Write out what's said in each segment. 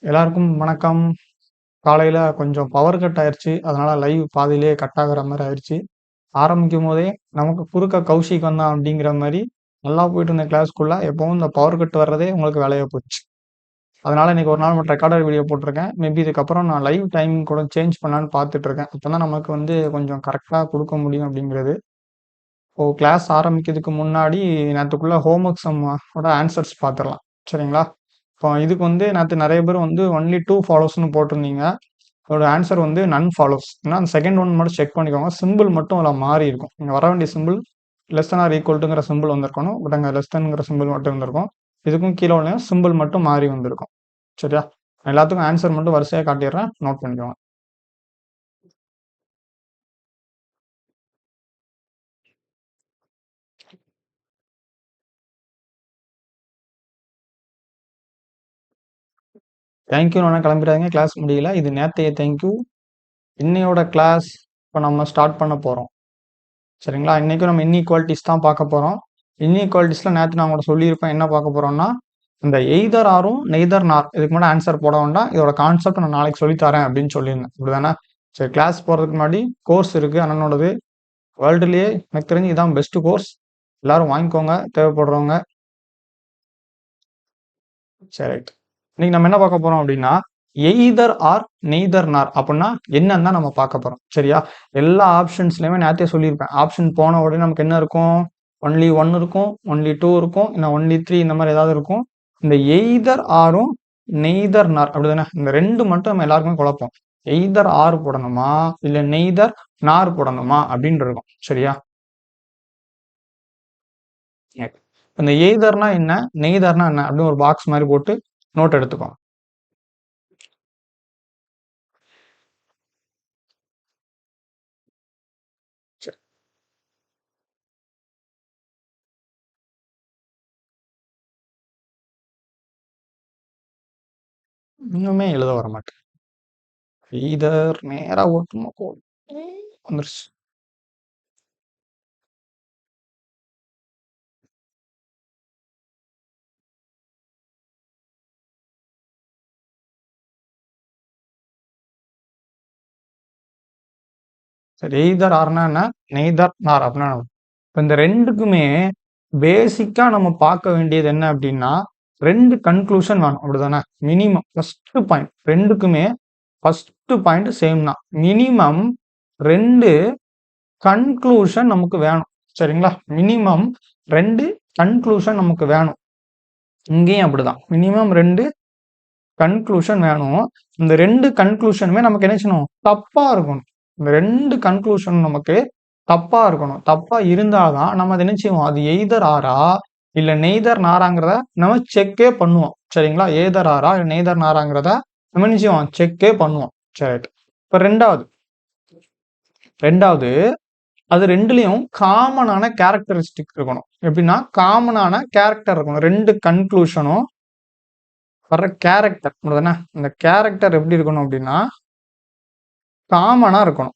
எல்லாருக்கும் வணக்கம். காலையில கொஞ்சம் பவர் கட் ஆயிருச்சு. அதனால லைவ் பாதியிலேயே கட் ஆகுற மாரி ஆயிருச்சு. ஆரம்பிக்கும்போதே நமக்கு குறுக்க கௌஷிக் வந்தான் அப்படிங்கிற மாரி நல்லா போயிட்டு இருந்த கிளாஸ்க்குள்ள எப்பவும் இந்த பவர் கட் வர்றதே உங்களுக்கு வேலையா போச்சு. அதனால இன்னைக்கு ஒரு நாள் மட்டும் ரெக்கார்டட் வீடியோ போட்டிருக்கேன். மேபி இதுக்கப்புறம் நான் லைவ் டைமிங் கூட சேஞ்ச் பண்ணலான்னு பார்த்துட்டு இருக்கேன். அப்பதான் நமக்கு கொஞ்சம் கரெக்ட்டா குடுக்க முடியும் அப்படிங்கிறது. இப்போ கிளாஸ் ஆரம்பிக்கிறதுக்கு முன்னாடி நேத்துக்குள்ள ஹோம் ஒர்க் சம் ஓட ஆன்சர்ஸ் பார்த்துரலாம். சரிங்களா? இப்போ இதுக்கு நேத்து நெறைய பேர் ஒன்லி 2 ஃபாலோஸ்ன்னு போட்டிருந்தீங்க. அதோட ஆன்சர் நன் ஃபாலோஸ். ஏன்னா அந்த செகண்ட் ஒன் மட்டும் செக் பண்ணிக்கோங்க. சிம்பிள் மட்டும் அதில் மாறி இருக்கும். இங்க வர வேண்டிய symbol less than or equal டுங்கிற சிம்பிள் வந்திருக்கணும். பட் அங்க லெஸ் thanங்கிற சிம்பிள் மட்டும் இருந்திருக்கும். இதுக்கும் கீழே உள்ள சிம்பிள் மட்டும் மாறி வந்திருக்கும். சரியா? எல்லாத்துக்கும் ஆன்சர் மட்டும் வரிசையா காட்டிடுறேன். நோட் பண்ணிக்கோங்க. தேங்க்யூ வேணா கிளம்பிடாதீங்க. கிளாஸ் முடியல. இது நேத்தைய தேங்க்யூ. இன்னையோட கிளாஸ் இப்போ நம்ம ஸ்டார்ட் பண்ண போறோம். சரிங்களா? இன்னைக்கும் நம்ம இன்இக்வாலிட்டிஸ் தான் பார்க்க போறோம். இன்இக்வாலிட்டிஸ்ல நேத்து நான் உங்கள்ட்ட சொல்லியிருப்பேன் என்ன பார்க்க போறோம்னா, இந்த எய்தர் ஆரும் நெய்தர் நார் இதுக்கு முன்னாடி ஆன்சர் போட வேண்டாம். இதோட கான்செப்ட் நான் நாளைக்கு சொல்லித் தரேன் அப்படின்னு சொல்லியிருந்தேன். இப்படிதானே? சரி, கிளாஸ் போறதுக்கு முன்னாடி கோர்ஸ் இருக்கு அண்ணனோடது. வேர்ல்டுலயே எனக்கு தெரிஞ்சு இதான் பெஸ்ட் கோர்ஸ். எல்லாரும் வாங்கிக்கோங்க தேவைப்படுறவங்க. சரி, ரைட். இன்னைக்கு நம்ம என்ன பார்க்க போறோம் அப்படின்னா, எய்தர் ஆர் நெய்தர் நார் அப்படின்னா என்னன்னு தான் நம்ம பார்க்க போறோம். சரியா? எல்லா ஆப்ஷன்ஸ்லயுமே நேத்தே சொல்லியிருப்பேன். ஆப்ஷன் போன உடனே நமக்கு என்ன இருக்கும்? ஒன்லி 1 இருக்கும், ஒன்லி 2 இருக்கும், இல்லை ஒன்லி 3 இந்த மாதிரி ஏதாவது இருக்கும். இந்த எய்தர் ஆரும் நெய்தர் நார் அப்படிதானே? இந்த ரெண்டு மட்டும் நம்ம எல்லாருக்குமே குழப்பம். எய்தர் ஆர் போடணுமா இல்ல நெய்தர் நார் போடணுமா அப்படின்னு இருக்கும். சரியா? இந்த எய்தர்னா என்ன, நெய்தர்னா என்ன அப்படின்னு ஒரு பாக்ஸ் மாதிரி போட்டு நோட் எடுத்துக்கோ. சரி. இன்னுமே எழுத வர மாட்டேன். எய்தர் நேரா ஓட்டுமா வந்துருச்சு. சரி, எய்தர் ஆர்னா என்ன, நெய்தர் நார் அப்படின்னா என்ன? இப்ப இந்த ரெண்டுக்குமே பேசிக்கா நம்ம பார்க்க வேண்டியது என்ன அப்படின்னா, ரெண்டு கன்க்ளூஷன் வேணும் அப்படிதானே? மினிமம் ஃபர்ஸ்ட் பாயிண்ட் ரெண்டுக்குமே ஃபர்ஸ்ட் பாயிண்ட் சேம் தான். மினிமம் ரெண்டு கன்க்ளூஷன் நமக்கு வேணும். சரிங்களா? மினிமம் ரெண்டு கன்க்ளூஷன் நமக்கு வேணும். இங்கேயும் அப்படிதான். மினிமம் ரெண்டு கன்க்ளூஷன் வேணும். இந்த ரெண்டு கன்க்ளூஷனுமே நமக்கு என்ன செய்யணும்? தப்பா இருக்கணும். இந்த ரெண்டு கன்க்ளூஷன் நமக்கு தப்பா இருக்கணும். தப்பா இருந்தாதான் நம்ம அதை என்ன செய்வோம்? அது எய்தர் ஆரா இல்ல நெய்தர் நாராங்கிறத நம்ம செக்கே பண்ணுவோம். சரிங்களா? எய்தர் ஆரா இல்ல நெய்தர் நாராங்கிறத நம்ம என்ன செய்வோம்? செக்கே பண்ணுவோம். சரி. இப்ப ரெண்டாவது அது ரெண்டுலயும் காமனான கேரக்டரிஸ்டிக் இருக்கணும். எப்படின்னா காமனான கேரக்டர் இருக்கணும். ரெண்டு கன்க்ளூஷனும் வர்ற கேரக்டர் இந்த கேரக்டர் எப்படி இருக்கணும் அப்படின்னா காமனா இருக்கணும்.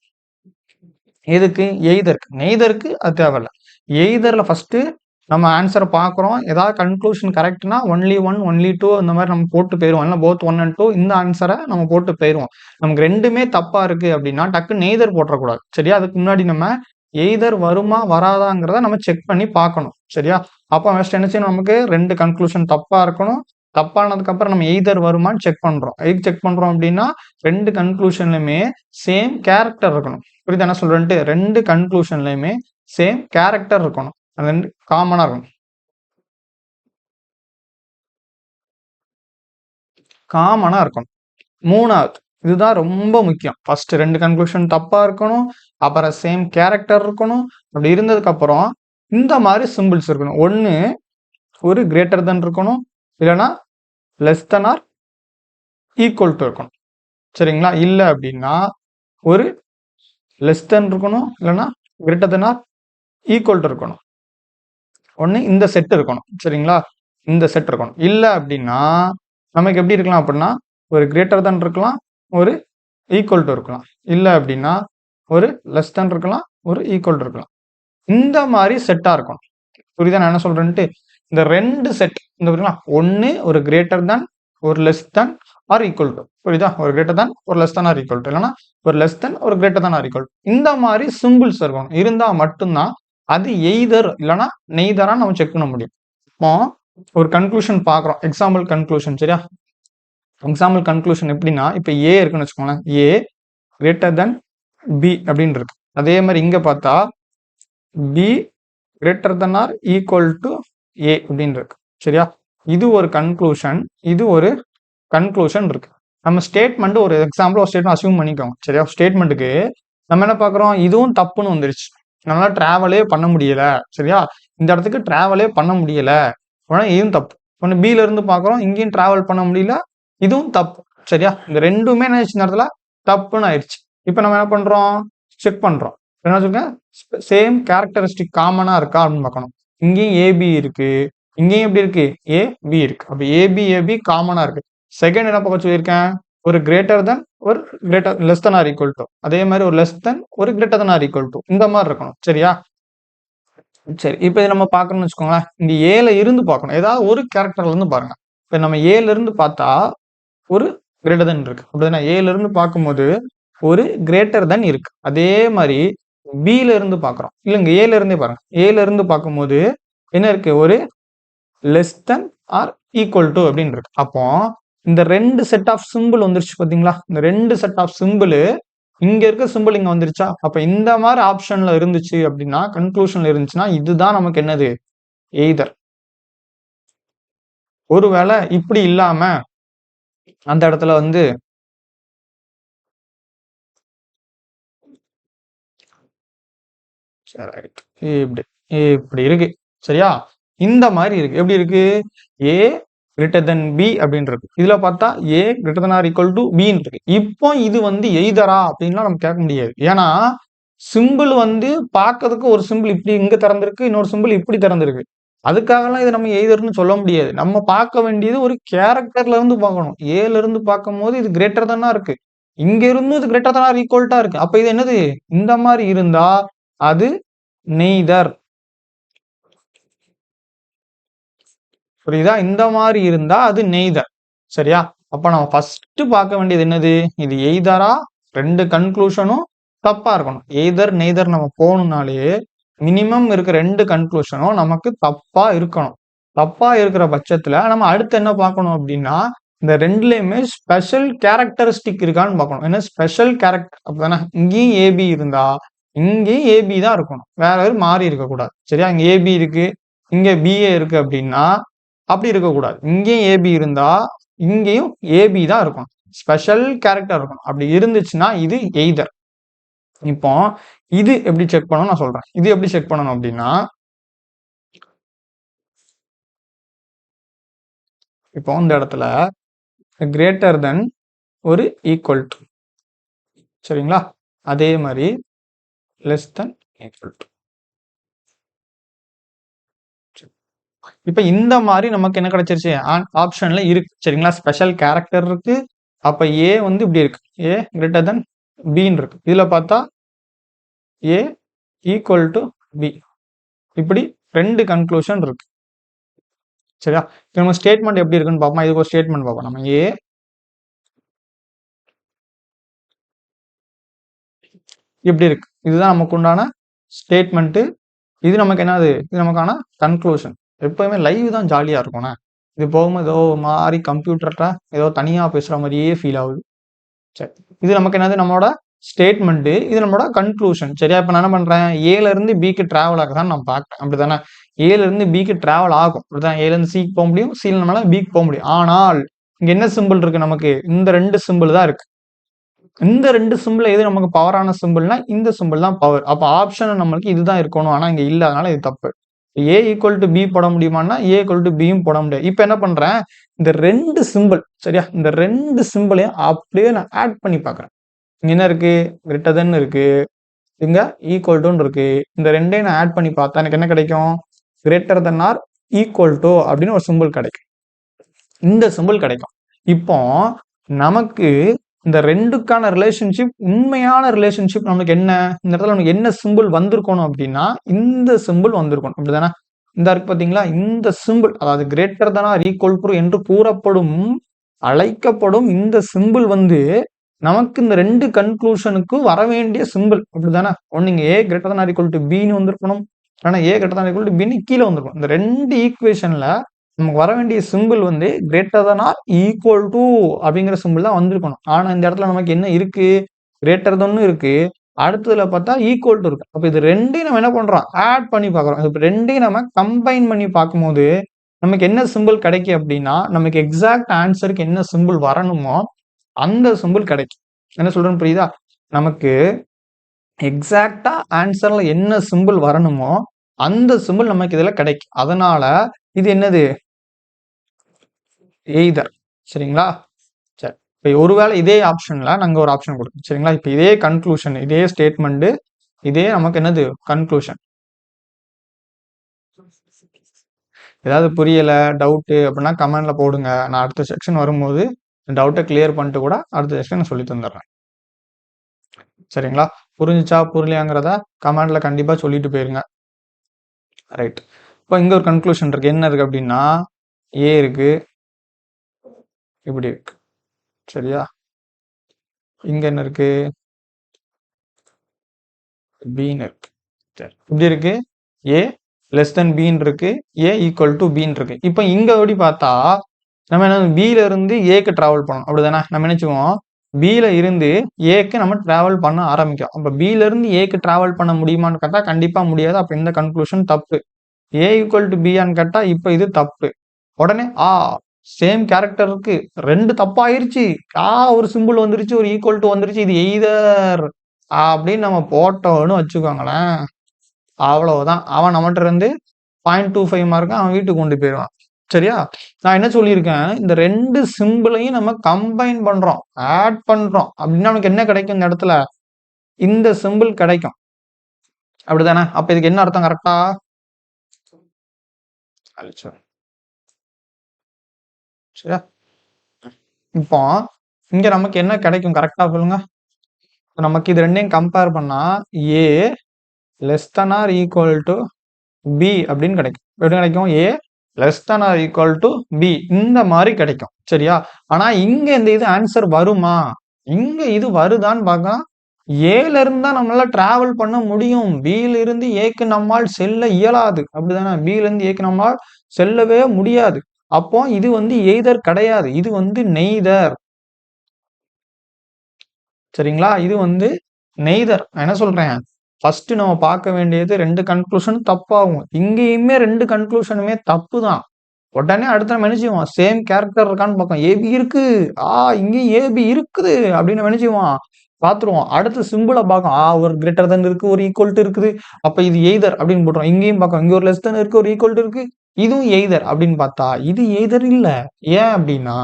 எதுக்கு? எய்தருக்கு. நெய்தருக்கு அது தேவையில்ல. எய்தர்ல ஃபர்ஸ்ட் நம்ம ஆன்சரை பார்க்குறோம். ஏதாவது கன்க்ளூஷன் கரெக்ட்னா ஒன்லி 1 ஒன்லி 2 இந்த மாதிரி நம்ம போட்டு போயிருவோம். இல்லை போத் 1 and 2 இந்த ஆன்சரை நம்ம போட்டு போயிருவோம். நமக்கு ரெண்டுமே தப்பா இருக்கு அப்படின்னா டக்கு நெய்தர் போட்டுறக்கூடாது. சரியா? அதுக்கு முன்னாடி நம்ம எய்தர் வருமா வராதாங்கிறத நம்ம செக் பண்ணி பார்க்கணும். சரியா? அப்போ ஃபர்ஸ்ட் என்ன செய்யணும்? நமக்கு ரெண்டு கன்க்ளூஷன் தப்பா இருக்கணும். தப்பானதுக்கு அப்புறம் நம்ம எய்தர் வருமான்னு செக் பண்றோம். எதுக்கு செக் பண்றோம் அப்படின்னா ரெண்டு கன்க்ளூஷன்லயுமே சேம் கேரக்டர் இருக்கணும். புரியுது என்ன சொல்றேன்ட்டு? ரெண்டு கன்க்ளூஷன்லயுமே சேம் கேரக்டர் இருக்கணும். அது ரெண்டு காமனா இருக்கணும். காமனா இருக்கணும். மூணாவது இதுதான் ரொம்ப முக்கியம். ஃபர்ஸ்ட் ரெண்டு கன்க்ளூஷன் தப்பா இருக்கணும். அப்புறம் சேம் கேரக்டர் இருக்கணும். அப்படி இருந்ததுக்கு அப்புறம் இந்த மாதிரி சிம்பிள்ஸ் இருக்கணும். ஒன்னு ஒரு கிரேட்டர் தென் இருக்கணும், இல்லைன்னா less than or equal to இருக்கணும். சரிங்களா? இல்ல அப்படின்னா ஒரு லெஸ் தென் இருக்கணும், இல்லைன்னா greater than or equal to இருக்கணும். ஒன்று இந்த செட் இருக்கணும். சரிங்களா? இந்த செட் இருக்கணும். இல்லை அப்படின்னா நமக்கு எப்படி இருக்கலாம் அப்படின்னா ஒரு கிரேட்டர் தென் இருக்கலாம், ஒரு ஈக்குவல் டு இருக்கலாம். இல்லை அப்படின்னா ஒரு லெஸ் தென் இருக்கலாம், ஒரு ஈக்குவல் டு இருக்கலாம். இந்த மாதிரி செட்டா இருக்கணும். புரியுதா நான் என்ன சொல்றேன்ட்டு? இந்த ரெண்டு செட் இந்த ஒன்னு ஒரு கிரேட்டர் தென், ஒரு less than or equal to, புரியுதா? ஒரு கிரேட்டர் தேன் ஒரு less than or equal to, இல்லைன்னா ஒரு லெஸ் தேன் ஒரு greater than or equal to, இந்த மாதிரி சிம்பிள்ஸ் இருக்கணும். இருந்தா மட்டும்தான் அது எய்தர் இல்லைன்னா நெய்தரா நம்ம செக் பண்ண முடியும். இப்போ ஒரு கன்க்ளூஷன் பார்க்குறோம், எக்ஸாம்பிள் கன்க்ளூஷன். சரியா? எக்ஸாம்பிள் கன்க்ளூஷன் எப்படின்னா, இப்போ ஏ இருக்குன்னு வச்சுக்கோங்களேன், ஏ கிரேட்டர் தென் பி அப்படின்னு இருக்கு. அதே மாதிரி இங்க பார்த்தா B greater than or equal to A அப்படின்னு இருக்கு. சரியா? இது ஒரு கன்க்ளூஷன், இது ஒரு கன்க்ளூஷன் இருக்கு. நம்ம ஸ்டேட்மெண்ட் ஒரு எக்ஸாம்பிள் ஒரு ஸ்டேட்மெண்ட் அசியூம் பண்ணிக்கோங்க. சரியா? ஸ்டேட்மெண்ட்டுக்கு நம்ம என்ன பார்க்குறோம், இதுவும் தப்புன்னு வந்துருச்சு, நம்மளால டிராவலே பண்ண முடியல. சரியா? இந்த இடத்துக்கு டிராவலே பண்ண முடியல, இதுவும் தப்பு. ஒன்று பில இருந்து பார்க்குறோம், இங்கேயும் டிராவல் பண்ண முடியல, இதுவும் தப்பு. சரியா? இந்த ரெண்டுமே என்ன ஆயிடுச்சு, நேரத்துல தப்புன்னு ஆயிடுச்சு. இப்போ நம்ம என்ன பண்றோம், செக் பண்றோம். என்ன சொல்லுங்க, சேம் கேரக்டரிஸ்டிக் காமனா இருக்கா அப்படின்னு பார்க்கணும். இங்கேயும் ஏபி இருக்கு, இங்கேயும் எப்படி இருக்கு, ஏபி இருக்கு. அப்ப ஏபி காமனா இருக்கு. செகண்ட் என்ன பார்க்க சொல்லியிருக்கேன், ஒரு கிரேட்டர் தென் ஒரு greater less than or equal to, அதே மாதிரி ஒரு லெஸ் தென் ஒரு greater than or equal to, இந்த மாதிரி இருக்கணும். சரியா? சரி, இப்போ இதை நம்ம பார்க்கணும்னு வச்சுக்கோங்களேன், இங்க ஏல இருந்து பார்க்கணும், ஏதாவது ஒரு கேரக்டர்ல இருந்து பாருங்க. இப்போ நம்ம ஏல இருந்து பார்த்தா ஒரு கிரேட்டர் தென் இருக்கு, அப்படின்னா ஏல இருந்து பார்க்கும்போது ஒரு கிரேட்டர் தென் இருக்கு. அதே மாதிரி பில இருந்து பார்க்குறோம், இல்லைங்க ஏல இருந்தே பாருங்க, ஏல இருந்து பார்க்கும்போது என்ன இருக்கு, ஒரு less than or equal to அப்படின்னு இருக்கு. அப்போ இந்த ரெண்டு செட் ஆஃப் சிம்பிள் வந்துருச்சு பாத்தீங்களா, இந்த ரெண்டு செட் ஆஃப் சிம்பிள் இங்க இருக்க சிம்பிள் இங்க வந்துருச்சா. அப்ப இந்த மாதிரி ஆப்ஷன்ல இருந்துச்சு அப்படின்னா, கன்க்ளூஷன்ல இருந்துச்சுன்னா, இதுதான் நமக்கு என்னது, எய்தர். ஒருவேளை இப்படி இல்லாம அந்த இடத்துல வந்து இப்படி இப்படி இருக்கு. சரியா? இந்த மாதிரி இருக்கு. எப்படி இருக்கு, ஏ கிரேட்டர் தென் பி அப்படின்னு இருக்கு. இதுல பார்த்தா A greater than or equal to பின்னு இருக்கு. இப்போ இது வந்து எய்தரா அப்படின்லாம் நம்ம கேட்க முடியாது. ஏன்னா சிம்பிள் வந்து பார்க்கறதுக்கு ஒரு சிம்பிள் இப்படி இங்க திறந்திருக்கு, இன்னொரு சிம்பிள் இப்படி திறந்திருக்கு. அதுக்காகலாம் இதை நம்ம எய்தர்னு சொல்ல முடியாது. நம்ம பார்க்க வேண்டியது ஒரு கேரக்டர்ல இருந்து பார்க்கணும். ஏல இருந்து பார்க்கும் போது இது கிரேட்டர் தானா இருக்கு, இங்க இருந்து இது கிரேட்டர் தானா ஈக்குவல்ட்டா இருக்கு. அப்ப இது என்னது, இந்த மாதிரி இருந்தா அது நெய்தர். புரியுதா? இந்த மாதிரி இருந்தா அது நெய்தர். சரியா? அப்ப நம்ம ஃபர்ஸ்ட் பார்க்க வேண்டியது என்னது, இது எய்தரா, ரெண்டு கன்க்ளூஷனும் தப்பா இருக்கணும். எய்தர் நெய்தர் நம்ம போகணும்னாலே மினிமம் இருக்க ரெண்டு கன்க்ளூஷனும் நமக்கு தப்பா இருக்கணும். தப்பா இருக்கிற பட்சத்துல நம்ம அடுத்து என்ன பார்க்கணும் அப்படின்னா, இந்த ரெண்டுலயுமே ஸ்பெஷல் கேரக்டரிஸ்டிக் இருக்கான்னு பார்க்கணும். என்ன ஸ்பெஷல் கேரக்டர், அப்படிதானே, இங்கேயும் ஏபி இருந்தா இங்கேயும் ஏபி தான் இருக்கணும், வேற எதுவும் மாறி இருக்கக்கூடாது. சரியா? இங்க ஏபி இருக்கு, இங்க பிஏ இருக்கு அப்படின்னா அப்படி இருக்கக்கூடாது. இங்கேயும் ஏபி இருந்தா இங்கேயும் ஏபி தான் இருக்கணும், ஸ்பெஷல் கேரக்டர் இருக்கணும். அப்படி இருந்துச்சுன்னா இது எய்தர். இப்போ இது எப்படி செக் பண்ணணும் நான் சொல்றேன். இது எப்படி செக் பண்ணணும் அப்படின்னா, இப்போ இந்த இடத்துல கிரேட்டர் தென் ஒரு ஈக்குவல் டு, சரிங்களா? அதே மாதிரி லெஸ் தென் ஈக்குவல் டு. இப்ப இந்த மாதிரி நமக்கு என்ன கிடைச்சிருச்சு, ஆப்ஷன்ல இருக்கு. சரிங்களா? ஸ்பெஷல் கேரக்டர் இருக்கு. அப்ப ஏ வந்து இப்படி இருக்கு, ஏ கிரேட்டர் தென் பின்னு இருக்கு. இதுல பார்த்தா ஏ ஈக்குவல் டு பி. இப்படி ரெண்டு கன்க்ளூஷன் இருக்கு. சரியா? நம்ம ஸ்டேட்மெண்ட் எப்படி இருக்குன்னு பார்ப்போம். இதுக்கு ஒரு ஸ்டேட்மெண்ட் பார்ப்போம். நம்ம ஏ இப்படி இருக்கு, இதுதான் நமக்கு உண்டான ஸ்டேட்மெண்ட். இது நமக்கு என்னது, இது நமக்கான கன்க்ளூஷன். எப்பவுமே லைவ் தான் ஜாலியா இருக்கும்ண்ணே. இது போகும்போது ஏதோ மாதிரி கம்ப்யூட்டர்ல ஏதோ தனியா பேசுற மாதிரியே ஃபீல் ஆகுது. சரி, இது நமக்கு என்னது, நம்மளோட ஸ்டேட்மெண்ட், இது நம்மளோட கன்க்ளூஷன். சரியா? இப்ப நான் என்ன பண்றேன், ஏல இருந்து பிக்கு டிராவல் ஆகுதான்னு நான் பார்க்கறேன். அப்படித்தானே? ஏல இருந்து பிக்கு டிராவல் ஆகும், அப்படிதான். ஏல இருந்து சிக்கு போக முடியும், சில நம்மளால பிக்கு போக முடியும். ஆனால் இங்க என்ன சிம்பிள் இருக்கு, நமக்கு இந்த ரெண்டு சிம்பிள் தான் இருக்கு. இந்த ரெண்டு சிம்பிள் எது நமக்கு பவரான சிம்பிள்னா இந்த சிம்பிள் தான் பவர். அப்ப ஆப்ஷன் நம்மளுக்கு இதுதான் இருக்கணும், ஆனா இங்க இல்ல, அதனால இது தப்பு. ஏ ஈக்குவல் டு பி போட முடியுமான்னா ஏ ஈக்குவல் டு பியும் போட முடியாது. இப்ப என்ன பண்றேன், இந்த ரெண்டு சிம்பிள், சரியா, இந்த ரெண்டு சிம்பிளையும் அப்படியே நான் ஆட் பண்ணி பாக்குறேன். இங்க என்ன இருக்கு, கிரேட்டர் தென் இருக்கு, இங்க ஈக்குவல் டுன்னு இருக்கு. இந்த ரெண்டையும் நான் ஆட் பண்ணி பார்த்தா எனக்கு என்ன கிடைக்கும், greater than or equal to அப்படின்னு ஒரு சிம்பிள் கிடைக்கும். இந்த சிம்பிள் கிடைக்கும். இப்போ நமக்கு இந்த ரெண்டுக்கான ரிலேஷன்ஷிப், உண்மையான ரிலேஷன்ஷிப் நமக்கு என்ன, இந்த இடத்துல நமக்கு என்ன சிம்பிள் வந்திருக்கணும் அப்படின்னா இந்த சிம்பிள் வந்திருக்கணும், அப்படிதானே? இந்த இருக்கு பாத்தீங்களா, இந்த சிம்பிள், அதாவது greater than or equal to என்று கூறப்படும் அழைக்கப்படும் இந்த சிம்பிள் வந்து நமக்கு இந்த ரெண்டு கன்க்ளூஷனுக்கு வர வேண்டிய சிம்பிள் அப்படிதானே. ஒன்னு இங்க A greater than or equal to பின்னு வந்திருக்கணும், ஆனா A greater than equal to பின்னு கீழே வந்திருக்கும். இந்த ரெண்டு ஈக்குவேஷன்ல நமக்கு வர வேண்டிய சிம்பிள் வந்து greater than or equal to அப்படிங்கிற சிம்பிள் தான் வந்திருக்கணும். ஆனா இந்த இடத்துல நமக்கு என்ன இருக்கு, கிரேட்டர் தன்னு இருக்கு, அடுத்ததுல பார்த்தா ஈக்குவல் டு இருக்கு. அப்ப இது ரெண்டையும் நம்ம என்ன பண்றோம், ஆட் பண்ணி பார்க்கறோம். இப்ப ரெண்டையும் நம்ம கம்பைன் பண்ணி பார்க்கும்போது நமக்கு என்ன சிம்பிள் கிடைக்கும் அப்படின்னா, நமக்கு எக்ஸாக்ட் ஆன்சருக்கு என்ன சிம்பிள் வரணுமோ அந்த சிம்பிள் கிடைக்கும். என்ன சொல்றேன்னு புரியுதா? நமக்கு எக்ஸாக்டா ஆன்சர்ல என்ன சிம்பிள் வரணுமோ அந்த சிம்பிள் நமக்கு இதுல கிடைக்கும். அதனால இது என்னது, எய்தர். சரிங்களா? சரி, இப்போ ஒருவேளை இதே ஆப்ஷன்ல நாங்க ஒரு ஆப்ஷன் கொடுக்கோம். சரிங்களா? இப்போ இதே கன்க்ளூஷன், இதே ஸ்டேட்மெண்ட், இதே நமக்கு என்னது கன்க்ளூஷன். ஏதாவது புரியல, டவுட் அப்படின்னா கமெண்ட்ல போடுங்க. நான் அடுத்த செக்ஷன் வரும்போது டவுட்டை கிளியர் பண்ணிட்டு கூட அடுத்த செக்ஷன் நான் சொல்லி தந்துடுறேன். சரிங்களா? புரிஞ்சுச்சா புரியலையாங்கிறத கமெண்ட்ல கண்டிப்பா சொல்லிட்டு போயிருங்க. ரைட். இப்போ இங்க ஒரு கன்க்ளூஷன் இருக்கு. என்ன இருக்கு அப்படின்னா, ஏ இருக்கு, இப்படி இருக்கு. சரியா? இங்க என்ன இருக்கு, பின்னு இருக்கு. சரி, இப்படி இருக்கு, ஏ லெஸ் தென் பின்னு இருக்கு, ஏ ஈக்குவல் டு பின்னு இருக்கு. இப்போ இங்க எப்படி பார்த்தா நம்ம என்ன, பில இருந்து ஏக்கு டிராவல் பண்ணணும் அப்படிதானே. நம்ம நினைச்சுவோம் பில இருந்து ஏக்கு நம்ம டிராவல் பண்ண ஆரம்பிக்கும். அப்ப பில இருந்து ஏக்கு டிராவல் பண்ண முடியுமான்னு கேட்டா கண்டிப்பா முடியாது. அப்ப இந்த கன்க்ளூஷன் தப்பு. ஏ ஈக்குவல் டு பியான்னு கேட்டா இப்ப இது தப்பு. உடனே சேம் கேரக்டர் இருக்கு, ரெண்டு தப்பாயிருச்சு, ஒரு சிம்பிள் வந்துருச்சு, ஒரு ஈக்குவல் டு வந்துருச்சு, இது எய்தர் அப்படின்னு நம்ம போட்டோன்னு வச்சுக்கோங்களேன், அவ்வளவுதான். அவன் நம்மகிட்ட இருந்து 0.25 மார்க் அவன் வீட்டுக்கு கொண்டு போயிடுவான். சரியா? நான் என்ன சொல்லியிருக்கேன், இந்த ரெண்டு சிம்பிளையும் நம்ம கம்பைன் பண்றோம், ஆட் பண்றோம் அப்படின்னா நமக்கு என்ன கிடைக்கும், இந்த இடத்துல இந்த சிம்பிள் கிடைக்கும். அப்படிதானே? அப்ப இதுக்கு என்ன அர்த்தம் கரெக்டா? சரியா? இப்போ இங்க நமக்கு என்ன கிடைக்கும் கரெக்டா சொல்லுங்க. நமக்கு இது ரெண்டையும் கம்பேர் பண்ணா A less than or equal to B அப்படின்னு கிடைக்கும். எப்படி கிடைக்கும், A less than or equal to B இந்த மாதிரி கிடைக்கும். சரியா? ஆனா இங்க இந்த இது ஆன்சர் வருமா, இங்க இது வருதான்னு பார்க்கலாம். ஏல இருந்து தான் நம்மளால டிராவல் பண்ண முடியும், பில இருந்து ஏக்கு நம்மால் செல்ல இயலாது. அப்படிதானே? பில இருந்து ஏக்கு நம்மால் செல்லவே முடியாது. அப்போ இது வந்து எய்தர் கிடையாது, இது வந்து நெய்தர். சரிங்களா? இது வந்து நெய்தர். நான் என்ன சொல்றேன், ஃபர்ஸ்ட் நம்ம பார்க்க வேண்டியது ரெண்டு கன்க்ளூஷன் தப்பாகும். இங்கேயுமே ரெண்டு கன்க்ளூஷனுமே தப்பு தான். உடனே அடுத்த நம்ம என்ன செய்வோம், சேம் கேரக்டர் இருக்கான்னு பார்ப்போம். ஏபி இருக்கு, இங்கேயும் ஏபி இருக்குது அப்படின்னு நம்ம என்ன செய்வோம், பார்த்துருவோம். அடுத்த சிம்பிளை பார்க்கும், ஒரு கிரேட்டர் தன் இருக்கு, ஒரு ஈக்குவல் டு இருக்குது, அப்ப இது எய்தர் அப்படின்னு போட்டுரும். இங்கேயும் பார்க்கும், இங்க ஒரு லெஸ் தன் இருக்கு, ஒரு ஈக்குவல் டு இருக்கு, இதுவும் எய்தர் அப்படின்னு பார்த்தா இது எய்தர் இல்ல. ஏன் அப்படின்னா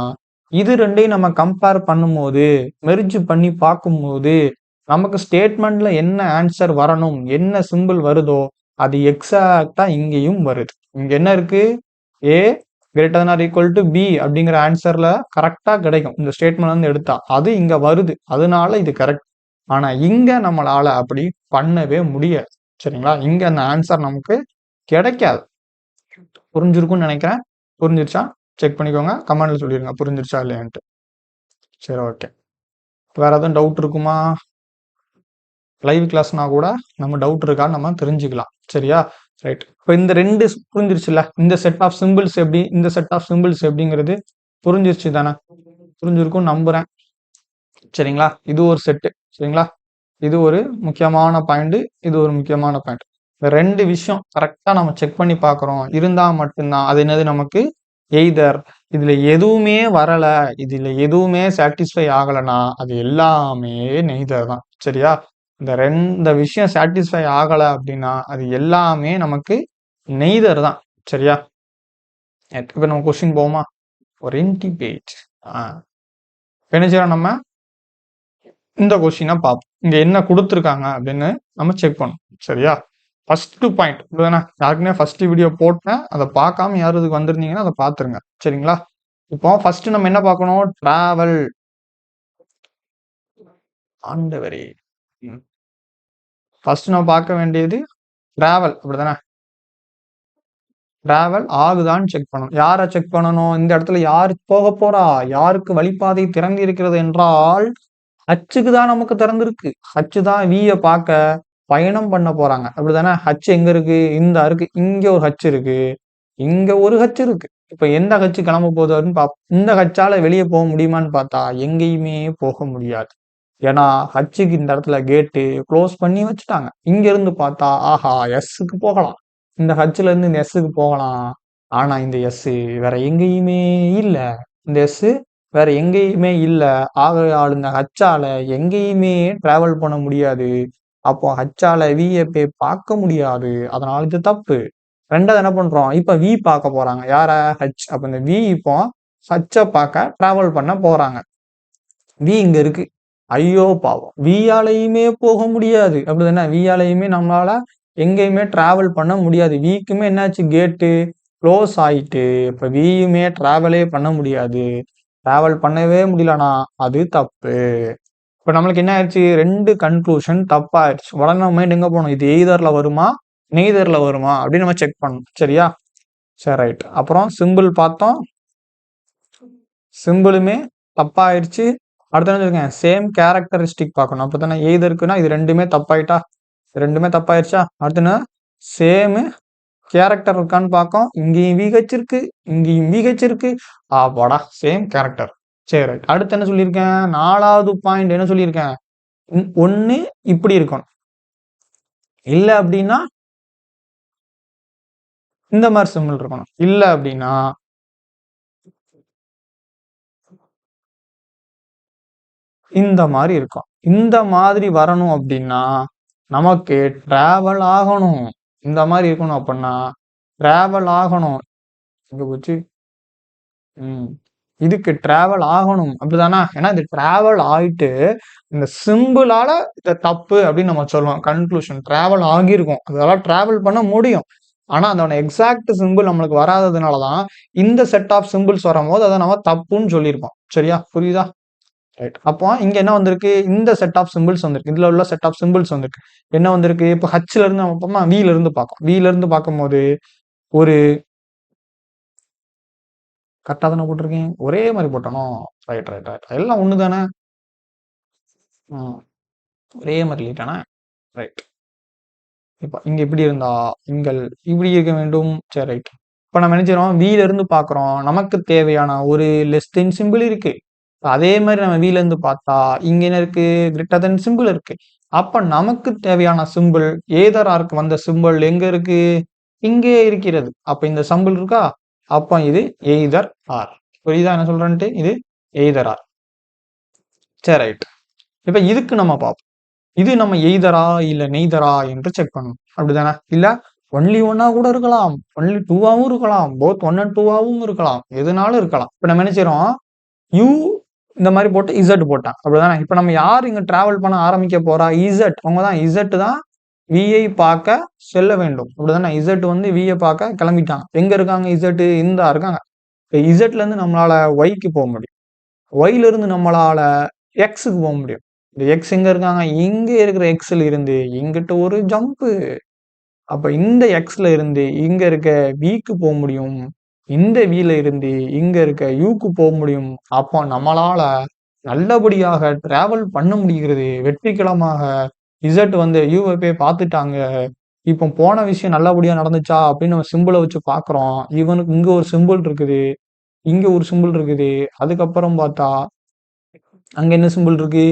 இது ரெண்டையும் நம்ம கம்பேர் பண்ணும்போது, மெர்ஜ் பண்ணி பார்க்கும்போது நமக்கு ஸ்டேட்மெண்ட்ல என்ன ஆன்சர் வரணும், என்ன சிம்பிள் வருதோ அது எக்ஸாக்டா இங்கேயும் வருது. இங்க என்ன இருக்கு, A greater than or equal to B அப்படிங்கிற ஆன்சர்ல கரெக்டா கிடைக்கும். இந்த ஸ்டேட்மெண்ட் வந்து எடுத்தா அது இங்க வருது, அதனால இது கரெக்ட். ஆனா இங்க நம்மளால அப்படி பண்ணவே முடியாது. சரிங்களா? இங்க அந்த ஆன்சர் நமக்கு கிடைக்காது. புரிஞ்சிருக்கும்னு நினைக்கிறேன். புரிஞ்சிருச்சா செக் பண்ணிக்கோங்க, கமெண்ட்ல சொல்லிருங்க புரிஞ்சிருச்சா இல்லையான்ட்டு. சரி, ஓகே. வேற எதுவும் டவுட் இருக்குமா? லைவ் கிளாஸ்னா கூட நம்ம டவுட் இருக்கான்னு நம்ம தெரிஞ்சுக்கலாம். சரியா? ரைட். இப்போ இந்த ரெண்டு புரிஞ்சிருச்சுல்ல, இந்த செட் ஆஃப் சிம்பிள்ஸ் எப்படி, இந்த செட் ஆஃப் சிம்பிள்ஸ் எப்படிங்கிறது புரிஞ்சிருச்சு தானே? புரிஞ்சிருக்கும் நம்புறேன். சரிங்களா? இது ஒரு செட்டு. சரிங்களா? இது ஒரு முக்கியமான பாயிண்ட், இது ஒரு முக்கியமான பாயிண்ட். இந்த ரெண்டு விஷயம் கரெக்டா நம்ம செக் பண்ணி பார்க்குறோம் இருந்தா மட்டும்தான் அது என்னது, நமக்கு எய்தர். இதுல எதுவுமே வரல, இதுல எதுவுமே சாட்டிஸ்ஃபை ஆகலைன்னா அது எல்லாமே நெய்தர் தான். சரியா? இந்த விஷயம் சாட்டிஸ்ஃபை ஆகல அப்படின்னா அது எல்லாமே நமக்கு நெய்தர் தான். சரியா? இப்ப நம்ம கொஸ்டின் போவோமா? ஒரு எம்டி பேஜ். என்ன செய்யறோம், நம்ம இந்த கொஸ்டினை பார்ப்போம், இங்க என்ன கொடுத்துருக்காங்க அப்படின்னு நம்ம செக் பண்ணணும். சரியா? ஃபர்ஸ்ட் பாயிண்ட் இப்படிதானே, யாருக்குன்னே ஃபர்ஸ்ட் வீடியோ போட்டேன், அதை பார்க்காம யாரும் இதுக்கு வந்திருந்தீங்கன்னா அதை பார்த்துருங்க. சரிங்களா? இப்போ ஃபர்ஸ்ட் நம்ம என்ன பார்க்கணும், டிராவல். ஆண்டவரே, ஃபர்ஸ்ட் நம்ம பார்க்க வேண்டியது டிராவல். அப்படிதானே? டிராவல் ஆகுதான்னு செக் பண்ணணும். யாரை செக் பண்ணணும்? இந்த இடத்துல யாரு போக போறா? யாருக்கு வழிப்பாதை திறந்து இருக்கிறது என்றால் ஹச்சுக்கு தான் நமக்கு திறந்திருக்கு. ஹச்சு தான் விய பார்க்க பயணம் பண்ண போறாங்க. அப்படிதானே? ஹச் எங்க இருக்கு? இந்த இருக்கு. இங்க ஒரு ஹச் இருக்கு. இங்க ஒரு ஹச் இருக்கு. இப்ப எந்த ஹச் கிளம்ப போகுதுன்னு இந்த ஹச்சால வெளியே போக முடியுமான்னு பார்த்தா எங்கேயுமே போக முடியாது. ஏன்னா ஹச்சுக்கு இந்த இடத்துல கேட்டு க்ளோஸ் பண்ணி வச்சுட்டாங்க. இங்க இருந்து பார்த்தா ஆஹா எஸ்ஸுக்கு போகலாம். இந்த ஹச்ல இருந்து இந்த எஸ்ஸுக்கு போகலாம். ஆனா இந்த எஸ் வேற எங்கேயுமே இல்ல. இந்த எஸ் வேற எங்கேயுமே இல்ல. ஆகையால் இந்த ஹச்சால எங்கேயுமே டிராவல் பண்ண முடியாது. அப்போ ஹச்சால வியை போய் பார்க்க முடியாது. அதனால இது தப்பு. ரெண்டாவது என்ன பண்றோம்? இப்ப வி பார்க்க போறாங்க. யார? ஹச். அப்ப இந்த வி இப்போ ஹச்ச பார்க்க டிராவல் பண்ண போறாங்க. வி இங்க இருக்கு. ஐயோ பாவம்! வியாலயுமே போக முடியாது. அப்படிதானே? வியாலயுமே நம்மளால எங்கேயுமே டிராவல் பண்ண முடியாது. விக்குமே என்னாச்சு? கேட்டு க்ளோஸ் ஆயிட்டு. இப்ப வியுமே டிராவலே பண்ண முடியாது. டிராவல் பண்ணவே முடியலனா அது தப்பு. இப்ப நம்மளுக்கு என்ன ஆயிடுச்சு? 2 கன்க்ளூஷன் தப்பாயிடுச்சு. உடனே நம்ம மைண்ட் எங்க போகணும்? இது எய்தர்ல வருமா? நெய்தர்ல வருமா? அப்படின்னு நம்ம செக் பண்ணணும். சரியா? சரி ரைட். அப்புறம் சிம்பிள் பார்த்தோம். சிம்பிளுமே தப்பாயிடுச்சு. அடுத்து என்ன சொல்லிருக்கேன்? சேம் கேரக்டரிஸ்டிக் பார்க்கணும். அப்பதானே எய்தருக்குன்னா இது ரெண்டுமே தப்பாயிட்டா? ரெண்டுமே தப்பாயிருச்சா? அடுத்து என்ன? சேம் கேரக்டர் இருக்கான்னு பார்க்கும். இங்கேயும் விஹெச் இருக்கு, இங்கேயும் விஹெச் இருக்கு. ஆப்பாடா சேம் கேரக்டர். சரி ரைட். அடுத்து என்ன சொல்லியிருக்கேன்? 4வது பாயிண்ட் என்ன சொல்லியிருக்கேன்? ஒண்ணு இப்படி இருக்கணும். இல்ல அப்படின்னா இந்த மாதிரி சிம்பிள் இருக்கணும். இல்ல அப்படின்னா இந்த மாதிரி இருக்கும். இந்த மாதிரி வரணும் அப்படின்னா நமக்கு டிராவல் ஆகணும். இந்த மாதிரி இருக்கணும் அப்படின்னா டிராவல் ஆகணும். எங்க போச்சு? இதுக்கு டிராவல் ஆகணும். அப்படிதானா? ஏன்னா இது டிராவல் ஆயிட்டு இந்த சிம்பிளால இத தப்பு அப்படின்னு நம்ம சொல்லுவோம். கன்க்ளூஷன் டிராவல் ஆகியிருக்கும். அதெல்லாம் டிராவல் பண்ண முடியும். ஆனா அதோட எக்ஸாக்ட் சிம்பிள் நம்மளுக்கு வராததுனாலதான் இந்த செட் ஆஃப் சிம்பிள்ஸ் வரும்போது அதை நம்ம தப்புன்னு சொல்லியிருப்போம். சரியா? புரியுதா? ரைட். அப்போ இங்க என்ன வந்திருக்கு? இந்த செட் ஆஃப் சிம்பிள்ஸ் வந்திருக்கு. இதுல உள்ள செட் ஆஃப் சிம்பிள்ஸ் வந்திருக்கு. என்ன வந்திருக்கு? இப்போ ஹச்ல இருந்து நம்ம வில இருந்து பார்க்கும். வில இருந்து பார்க்கும்போது ஒரு கரெக்டா தானே போட்டிருக்கேன்? ஒரே மாதிரி போட்டணும். Right right right. எல்லாம் ஒண்ணு தானே? ஒரே மாதிரி இல்லைட்டானே? ரைட். இப்போ இங்க இப்படி இருந்தா இங்கள் இப்படி இருக்க வேண்டும். சரி ரைட். இப்போ நம்ம என்ன செய்யறோம்? வில இருந்து பார்க்குறோம். நமக்கு தேவையான ஒரு லெஸ் தென் சிம்பிள் இருக்கு. அதே மாதிரி நம்ம வில இருந்து பார்த்தா இங்க என்ன இருக்கு? கிரேட்டர் தென் சிம்பிள் இருக்கு. அப்ப நமக்கு தேவையான சிம்பிள் ஏதர் ஆர்க்கு வந்த சிம்பிள் எங்க இருக்கு? இங்கே இருக்கிறது. அப்ப இந்த சிம்பிள் இருக்கா? அப்ப இது எய்தர் ஆர். புரியுதா என்ன சொல்றேன்ட்டு? இது எய்தர் ஆர். சரி ரைட். இப்ப இதுக்கு நம்ம பார்ப்போம். இது நம்ம எய்தரா இல்ல நெய்தரா என்று செக் பண்ணணும். அப்படிதானே? இல்ல ஒன்லி ஒன்னா கூட இருக்கலாம். ஒன்லி டூவாவும் இருக்கலாம். போத் 1 and 2வாவும் இருக்கலாம். எதுனாலும் இருக்கலாம். இப்ப நம்ம என்ன செய்யறோம்? யூ இந்த மாதிரி போட்டு இசட் போட்டான். அப்படிதானே? இப்ப நம்ம யார் இங்க டிராவல் பண்ண ஆரம்பிக்க போறா? இசட். அவங்க தான் இசட் தான் விஐ பார்க்க செல்ல வேண்டும். அப்படிதானே? இசட் வந்து விஐ பார்க்க கிளம்பிட்டாங்க. எங்க இருக்காங்க இசட்? இந்த இருக்காங்க. இப்ப இசட்ல இருந்து நம்மளால ஒய்க்கு போக முடியும். ஒய்ல இருந்து நம்மளால எக்ஸுக்கு போக முடியும். இந்த எக்ஸ் எங்க இருக்காங்க? இங்க இருக்கிற எக்ஸ்ல இருந்து இங்கிட்ட ஒரு ஜம்ப். அப்ப இந்த எக்ஸ்ல இருந்து இங்க இருக்க விக்கு போக முடியும். இந்த வில இருந்து இங்க இருக்க யூக்கு போக முடியும். அப்போ நம்மளால நல்லபடியாக டிராவல் பண்ண முடிகிறது. வெற்றிகரமாக இசட் வந்து யூவை போய் பார்த்துட்டாங்க. இப்போ போன விஷயம் நல்லபடியா நடந்துச்சா அப்படின்னு நம்ம சிம்பிளை வச்சு பார்க்குறோம். இவனுக்கு இங்க ஒரு சிம்பிள் இருக்குது. இங்க ஒரு சிம்பிள் இருக்குது. அதுக்கப்புறம் பார்த்தா அங்க என்ன சிம்பிள் இருக்கு?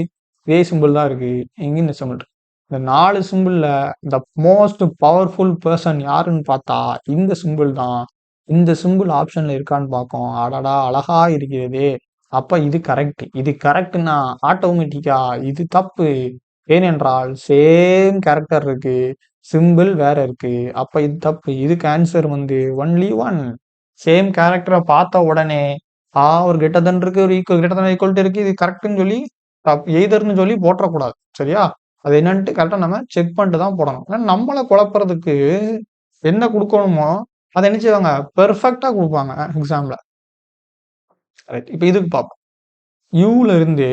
இதே சிம்பிள் தான் இருக்கு. இங்க இந்த சிம்பிள் இருக்கு. இந்த 4 சிம்பிள்ல த மோஸ்ட் பவர்ஃபுல் பெர்சன் யாருன்னு பார்த்தா இந்த சிம்பிள் தான். இந்த சிம்பிள் ஆப்ஷன்ல இருக்கான்னு பார்க்கும். அடடா அழகா இருக்கிறதே! அப்ப இது கரெக்ட். இது கரெக்ட்னா ஆட்டோமேட்டிக்கா இது தப்பு. ஏனென்றால் சேம் கேரக்டர் இருக்கு. சிம்பிள் வேற இருக்கு. அப்ப இது தப்பு. இதுக்கு ஆன்சர் வந்து ஒன்லி ஒன். சேம் கேரக்டரை பார்த்த உடனே ஒரு கிரேட்டர் தன் இருக்கு, ஒரு கிரேட்டர் தன் ஈக்குவல் டு இருக்கு. இது கரெக்ட்னு சொல்லி எய்தர்னு சொல்லி போட்டக்கூடாது. சரியா? அது என்னன்ட்டு கரெக்டா நம்ம செக் பண்ணிட்டு தான் போடணும். ஏன்னா நம்மளை குழப்பறதுக்கு என்ன கொடுக்கணுமோ அதை என்ன செய்வாங்க? பெர்ஃபெக்டா கொடுப்பாங்க எக்ஸாம்ல. ரைட். இப்ப இதுக்கு பார்ப்போம். யூல இருந்து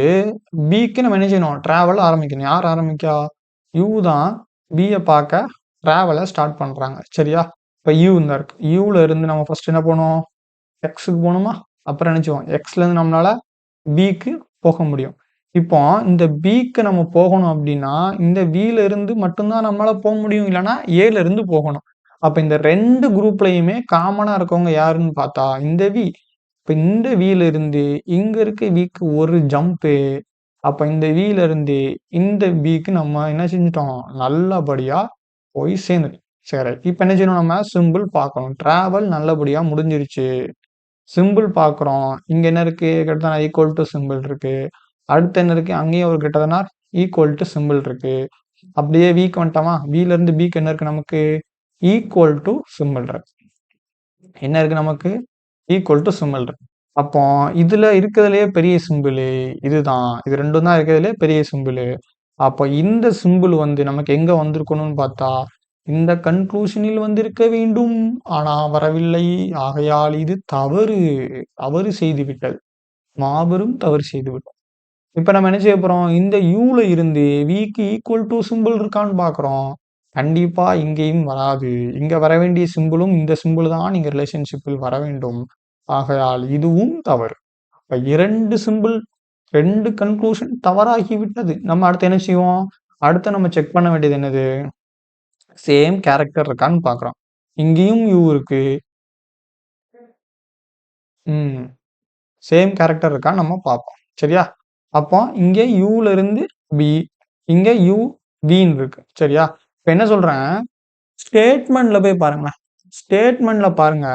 பிக்கு நம்ம என்ன செய்யணும்? டிராவல் ஆரம்பிக்கணும். யார் ஆரம்பிக்கா? யூ தான் பியை பார்க்க டிராவலை ஸ்டார்ட் பண்றாங்க. சரியா? இப்போ யூ இந்த இருக்கு. யூல இருந்து நம்ம ஃபர்ஸ்ட் என்ன பண்ணுவோம்? எக்ஸுக்கு போகணுமா? அப்புறம் நினச்சிவோம் எக்ஸ்லேருந்து நம்மளால பிக்கு போக முடியும். இப்போ இந்த பிக்கு நம்ம போகணும் அப்படின்னா இந்த வில இருந்து மட்டும்தான் நம்மளால போக முடியும், இல்லைன்னா ஏல இருந்து போகணும். அப்ப இந்த ரெண்டு குரூப்லயுமே காமனா இருக்கவங்க யாருன்னு பார்த்தா இந்த வி. இப்ப இந்த வில இருந்து இங்க இருக்க விக்கு ஒரு ஜம்ப்பு. அப்ப இந்த வில இருந்து இந்த பிக்கு நம்ம என்ன செஞ்சிட்டோம்? நல்லபடியா போய் சேர்ந்துட்டோம். சரி, இப்ப என்ன செய்யணும்? நம்ம சிம்பிள் பார்க்கணும். டிராவல் நல்லபடியா முடிஞ்சிருச்சு. சிம்பிள் பார்க்குறோம். இங்க என்ன இருக்கு? Greater than equal to simple இருக்கு. அடுத்து என்ன இருக்கு? அங்கேயும் ஒரு greater than or equal to simple இருக்கு. அப்படியே விக்கு வந்துட்டோமா? வில இருந்து பிக்கு என்ன இருக்கு நமக்கு? ஈக்குவல் டு சிம்பிள் இருக்கு. என்ன இருக்கு நமக்கு? ஈக்குவல் டு சிம்பிள் இருக்கு. அப்போ இதுல இருக்கிறதுலயே பெரிய சிம்பிள் இதுதான். இது ரெண்டும் தான் இருக்கிறதுலே பெரிய சிம்பிள். அப்போ இந்த சிம்பிள் வந்து நமக்கு எங்க வந்திருக்கணும்னு பார்த்தா இந்த கன்க்ளூஷனில் வந்திருக்க வேண்டும். ஆனா வரவில்லை. ஆகையால் இது தவறு செய்து விட்டது. மாபெரும் தவறு செய்து விட்டோம். இப்ப நம்ம என்ன செய்ய போறோம்? இந்த யூல இருந்து விக்கு ஈக்குவல் டு சிம்பிள் இருக்கான்னு பாக்குறோம். கண்டிப்பா இங்கேயும் வராது. இங்க வர வேண்டிய சிம்பிளும் இந்த சிம்பிள் தான் இங்க ரிலேஷன்ஷிப்பில் வர வேண்டும். ஆகையால் இதுவும் தவறு. இப்ப இரண்டு சிம்பிள், ரெண்டு கன்க்ளூஷன் தவறாகிவிட்டது. நம்ம அடுத்து என்ன செய்வோம்? அடுத்து நம்ம செக் பண்ண வேண்டியது என்னது? சேம் கேரக்டர் இருக்கான்னு பாக்குறோம். இங்கேயும் யூ இருக்கு. சேம் கேரக்டர் இருக்கான்னு நம்ம பார்ப்போம். சரியா? அப்போ இங்க யூல இருந்து பி, இங்க யூ வின்னு இருக்கு. சரியா? இப்ப என்ன சொல்றேன்? ஸ்டேட்மெண்ட்ல போய் பாருங்களேன். ஸ்டேட்மெண்ட்ல பாருங்க,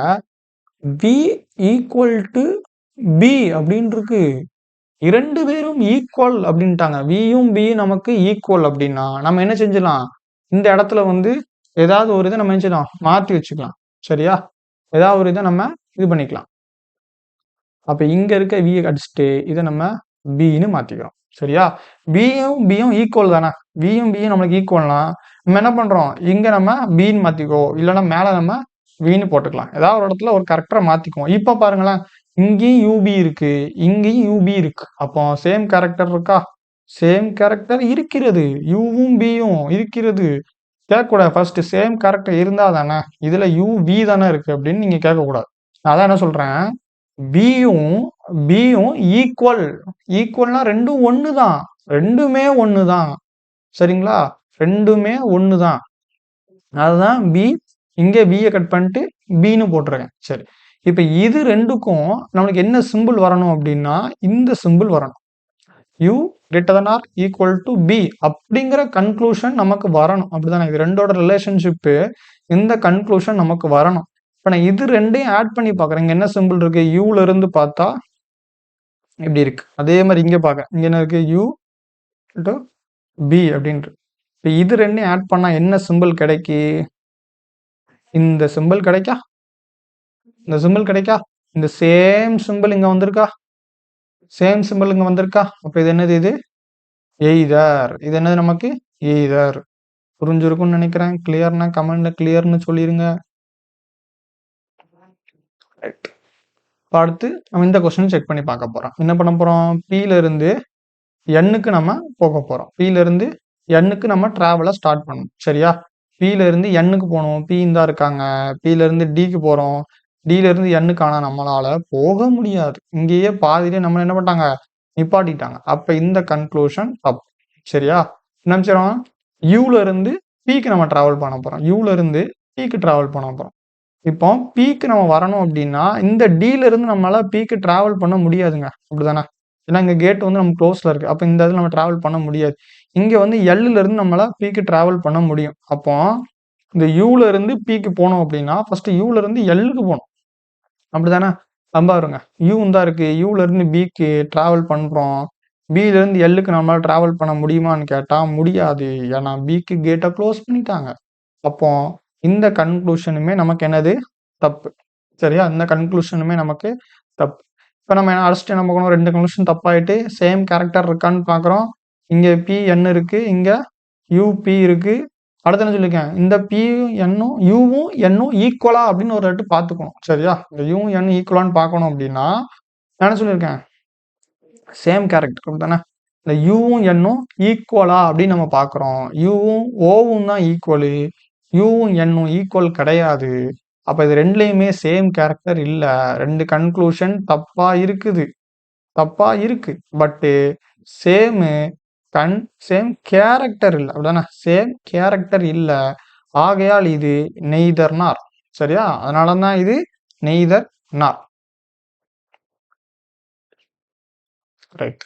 பி ஈக்குவல் டு பி அப்படின்னு இருக்கு. இரண்டு பேரும் ஈக்குவல் அப்படின்ட்டாங்க. வியும் பி நமக்கு ஈக்குவல் அப்படின்னா நம்ம என்ன செஞ்சிடலாம்? இந்த இடத்துல வந்து ஏதாவது ஒரு இதை நம்ம என்ன செய்யலாம்? மாத்தி வச்சுக்கலாம். சரியா? ஏதாவது ஒரு இதை நம்ம இது பண்ணிக்கலாம். அப்ப இங்க இருக்க வி அடிச்சுட்டு இதை நம்ம பின்னு மாத்திக்கிறோம். சரியா? பியும் ஈக்குவல் தானே. வியும் பியும் நம்மளுக்கு ஈக்குவல்னா நம்ம என்ன பண்றோம்? இங்க நம்ம பின்னு மாத்திக்கோ, இல்லைன்னா மேல நம்ம வின்னு போட்டுக்கலாம். ஏதாவது ஒரு இடத்துல ஒரு கரெக்டரை மாத்திக்குவோம். இப்ப பாருங்களேன், இங்கேயும் யூபி இருக்கு, இங்கேயும் யூபி இருக்கு. அப்போ சேம் கேரக்டர் இருக்கா? சேம் கேரக்டர் இருக்கிறது. யூவும் பியும் இருக்கிறது. கேட்கக்கூடாது. ஃபர்ஸ்ட் சேம் கேரக்டர் இருந்தா தானே. இதுல யூ வி தானே இருக்கு அப்படின்னு நீங்க கேட்கக்கூடாது. நான் அதான் என்ன சொல்றேன், பியும் பியும் ஈக்குவல். ஈக்குவல்னா ரெண்டும் ஒண்ணுதான். ரெண்டுமே ஒண்ணுதான். சரிங்களா? ரெண்டுமே ஒண்ணுதான். அதுதான் பி. இங்க பியை கட் பண்ணிட்டு பின்னு போட்டிருக்கேன். சரி, இப்ப இது ரெண்டுக்கும் நம்மளுக்கு என்ன சிம்பிள் வரணும் அப்படின்னா இந்த சிம்பிள் வரணும். U greater than or equal to B அப்படிங்கிற கன்க்ளூஷன் நமக்கு வரணும். அப்படிதானே? இது ரெண்டோட ரிலேஷன்ஷிப்பு இந்த கன்க்ளூஷன் நமக்கு வரணும். இப்ப நான் இது ரெண்டையும் ஆட் பண்ணி பாக்குறேன். இங்க என்ன சிம்பிள் இருக்கு? யூல இருந்து பார்த்தா இப்படி இருக்கு. அதே மாதிரி இங்க பாக்க இங்க என்ன இருக்கு? யூ டு பி அப்படின்ட்டு. இப்ப இது ரெண்டையும் ஆட் பண்ணா என்ன சிம்பிள் கிடைக்கு? இந்த சிம்பிள் கிடைக்கா? இந்த சிம்பிள் கிடைக்கா? இந்த சேம் சிம்பிள் இங்க வந்திருக்கா? சேம் சிம்பிள் இங்க வந்திருக்கா? அப்ப இது என்னது? இது எய்தர். இது என்னது நமக்கு? எய்தர். புரிஞ்சிருக்கும்னு நினைக்கிறேன். கிளியர்னா கமெண்ட்ல கிளியர்னு சொல்லிருங்க. ரைட். இப்போ அடுத்து நம்ம இந்த கொஸ்டின் செக் பண்ணி பார்க்க போறோம். என்ன பண்ண போறோம்? பில இருந்து எண்ணுக்கு நம்ம போக போறோம். பில இருந்து எண்ணுக்கு நம்ம டிராவலை ஸ்டார்ட் பண்ணணும். சரியா? பில இருந்து எண்ணுக்கு போகணும். பி இந்தா இருக்காங்க. பில இருந்து டிக்கு போறோம். டில இருந்து எண்ணுக்கான நம்மளால போக முடியாது. இங்கேயே பாதியிலே நம்ம என்ன பண்ணிட்டாங்க? நிப்பாட்டிட்டாங்க. அப்ப இந்த கன்க்ளூஷன் தப்பு. சரியா? என்ன செய்றோம்? யூல இருந்து பிக்கு நம்ம டிராவல் பண்ண போறோம். யூல இருந்து பிக்கு டிராவல் பண்ண போறோம். இப்போ பிக்கு நம்ம வரணும் அப்படின்னா இந்த டில இருந்து நம்மளால பிக்கு டிராவல் பண்ண முடியாதுங்க. அப்படிதானே? ஏன்னா இங்க கேட் வந்து நம்ம க்ளோஸ்ல இருக்கு. அப்ப இந்த இதுல நம்ம டிராவல் பண்ண முடியாது. இங்க வந்து எல்ல இருந்து நம்மளால பிக்கு டிராவல் பண்ண முடியும். அப்போ இந்த யூல இருந்து பிக்கு போனோம் அப்படின்னா ஃபர்ஸ்ட் யூல இருந்து எல்லுக்கு போகணும். அப்படிதானே? பாருங்க, யூ தான் இருக்கு. யூல இருந்து பிக்கு டிராவல் பண்றோம். பில இருந்து எல்லுக்கு நம்மளால டிராவல் பண்ண முடியுமான்னு கேட்டா முடியாது. ஏன்னா பிக்கு கேட்டை க்ளோஸ் பண்ணிட்டாங்க. அப்போ இந்த கன்க்ளூஷனுமே நமக்கு என்னது? தப்பு. சரியா? இந்த கன்க்ளூஷனுமே நமக்கு தப்பு. இப்ப நம்ம அடிச்சுட்டு என்ன பார்க்கணும்? ரெண்டு கன்க்ளூஷன் தப்பாயிட்டு சேம் கேரக்டர் இருக்கான்னு பாக்குறோம். இங்க பி என் இருக்கு, இங்க யூ பி இருக்கு. அடுத்து என்ன சொல்லியிருக்கேன்? இந்த பி என்னும் யூவும் என்னும் ஈக்குவலா அப்படின்னு ஒரு ரெட்டு பார்த்துக்கணும். சரியா? இந்த யூவும் என் ஈக்குவலான்னு பார்க்கணும் அப்படின்னா நான் என்ன சொல்லியிருக்கேன்? சேம் கேரக்டர் தானே. இந்த யூவும் என்னும் ஈக்குவலா அப்படின்னு நம்ம பார்க்குறோம். யூவும் ஓவும் தான் ஈக்குவலு. யூவும் எண்ணும் ஈக்குவல் கிடையாது. அப்ப இது ரெண்டுலயுமே சேம் கேரக்டர் இல்ல. ரெண்டு கன்க்ளூஷன் தப்பா இருக்கு. பட்டு சேமு கன் சேம் கேரக்டர் இல்ல. அப்படிதானே? சேம் கேரக்டர் இல்ல. ஆகையால் இது நெய்தர் நார். சரியா? அதனாலதான் இது நெய்தர் நார். ரைட்.